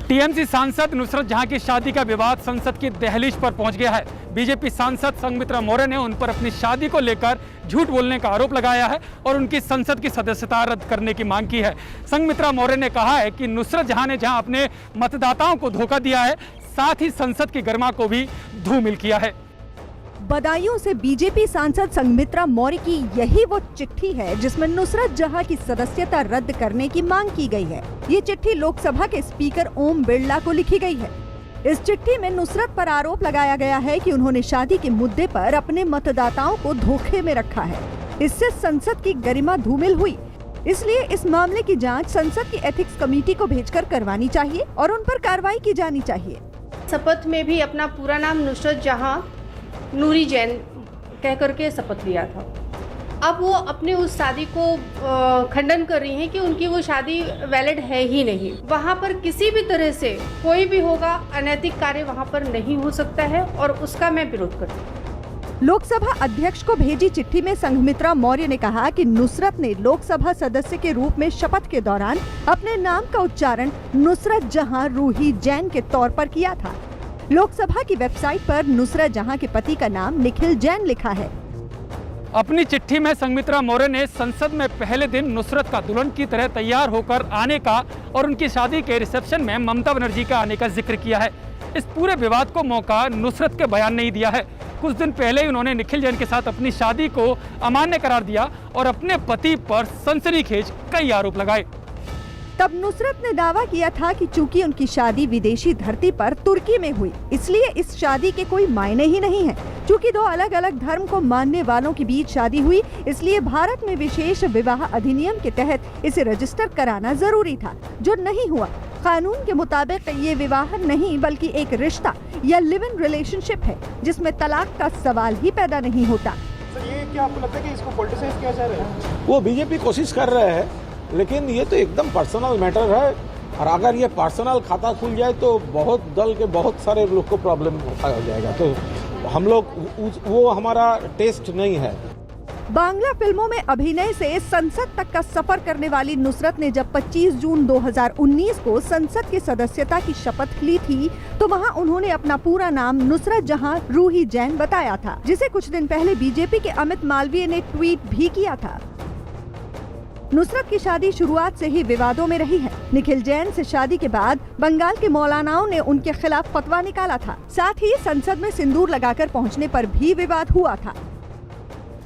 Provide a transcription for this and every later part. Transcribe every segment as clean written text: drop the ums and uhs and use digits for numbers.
TMC सांसद नुसरत जहां की शादी का विवाद संसद की दहलीज पर पहुंच गया है। बीजेपी सांसद संघमित्रा मौर्य ने उन पर अपनी शादी को लेकर झूठ बोलने का आरोप लगाया है और उनकी संसद की सदस्यता रद्द करने की मांग की है। संघमित्रा मौर्य ने कहा है कि नुसरत जहां ने जहां अपने मतदाताओं को धोखा दिया है, साथ ही संसद की गरिमा को भी धूमिल किया है। बदायूं से बीजेपी सांसद संघमित्रा मौर्य की यही वो चिट्ठी है जिसमें नुसरत जहां की सदस्यता रद्द करने की मांग की गई है। ये चिट्ठी लोकसभा के स्पीकर ओम बिरला को लिखी गई है। इस चिट्ठी में नुसरत पर आरोप लगाया गया है कि उन्होंने शादी के मुद्दे पर अपने मतदाताओं को धोखे में रखा है। इससे संसद की गरिमा धूमिल हुई। इसलिए इस मामले की जांच संसद की एथिक्स कमेटी को भेजकर करवानी चाहिए और उन पर कार्रवाई की जानी चाहिए। शपथ में भी अपना पूरा नाम नुसरत जहां नूरी जैन कह करके शपथ लिया था। अब वो अपने उस शादी को खंडन कर रही हैं कि उनकी वो शादी वैलिड है ही नहीं। वहाँ पर किसी भी तरह से कोई भी होगा अनैतिक कार्य वहाँ पर नहीं हो सकता है और उसका मैं विरोध करती हूँ। लोकसभा अध्यक्ष को भेजी चिट्ठी में संघमित्रा मौर्य ने कहा कि नुसरत ने लोकसभा सदस्य के रूप में शपथ के दौरान अपने नाम का उच्चारण नुसरत जहां रूही जैन के तौर पर किया था। लोकसभा की वेबसाइट पर नुसरत जहां के पति का नाम निखिल जैन लिखा है। अपनी चिट्ठी में संघमित्रा मौर्य ने संसद में पहले दिन नुसरत का दुल्हन की तरह तैयार होकर आने का और उनकी शादी के रिसेप्शन में ममता बनर्जी का आने का जिक्र किया है। इस पूरे विवाद को मौका नुसरत के बयान ने ही दिया है। कुछ दिन पहले ही उन्होंने निखिल जैन के साथ अपनी शादी को अमान्य करार दिया और अपने पति पर सनसनीखेज कई आरोप लगाए। तब नुसरत ने दावा किया था कि चूंकि उनकी शादी विदेशी धरती पर तुर्की में हुई, इसलिए इस शादी के कोई मायने ही नहीं है। चूंकि दो अलग अलग धर्म को मानने वालों के बीच शादी हुई, इसलिए भारत में विशेष विवाह अधिनियम के तहत इसे रजिस्टर कराना जरूरी था, जो नहीं हुआ। कानून के मुताबिक ये विवाह नहीं बल्कि एक रिश्ता या लिव इन रिलेशनशिप है, जिसमें तलाक का सवाल ही पैदा नहीं होता। ये क्या आपको लगता है कि इसको पॉलिटिसाइज किया जा रहा है? वो बीजेपी कोशिश कर रहे हैं, लेकिन ये तो एकदम पर्सनल मैटर है और अगर ये पर्सनल खाता खुल जाए तो बहुत दल के बहुत सारे लोग को प्रॉब्लम हो जाएगा। तो हम लोग वो हमारा टेस्ट नहीं है। बांग्ला फिल्मों में अभिनय से संसद तक का सफर करने वाली नुसरत ने जब 25 जून 2019 को संसद की सदस्यता की शपथ ली थी, तो वहां उन्होंने अपना पूरा नाम नुसरत जहां रूही जैन बताया था, जिसे कुछ दिन पहले बीजेपी के अमित मालवीय ने ट्वीट भी किया था। नुसरत की शादी शुरुआत से ही विवादों में रही है। निखिल जैन से शादी के बाद बंगाल के मौलानाओं ने उनके खिलाफ फतवा निकाला था। साथ ही संसद में सिंदूर लगाकर पहुंचने पर भी विवाद हुआ था।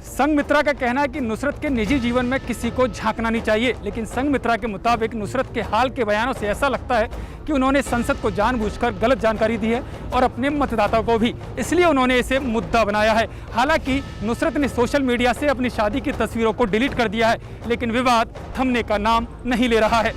संघमित्रा का कहना है कि नुसरत के निजी जीवन में किसी को झांकना नहीं चाहिए, लेकिन संघमित्रा के मुताबिक नुसरत के हाल के बयानों से ऐसा लगता है कि उन्होंने संसद को जानबूझकर गलत जानकारी दी है और अपने मतदाताओं को भी, इसलिए उन्होंने इसे मुद्दा बनाया है। हालांकि नुसरत ने सोशल मीडिया से अपनी शादी की तस्वीरों को डिलीट कर दिया है, लेकिन विवाद थमने का नाम नहीं ले रहा है।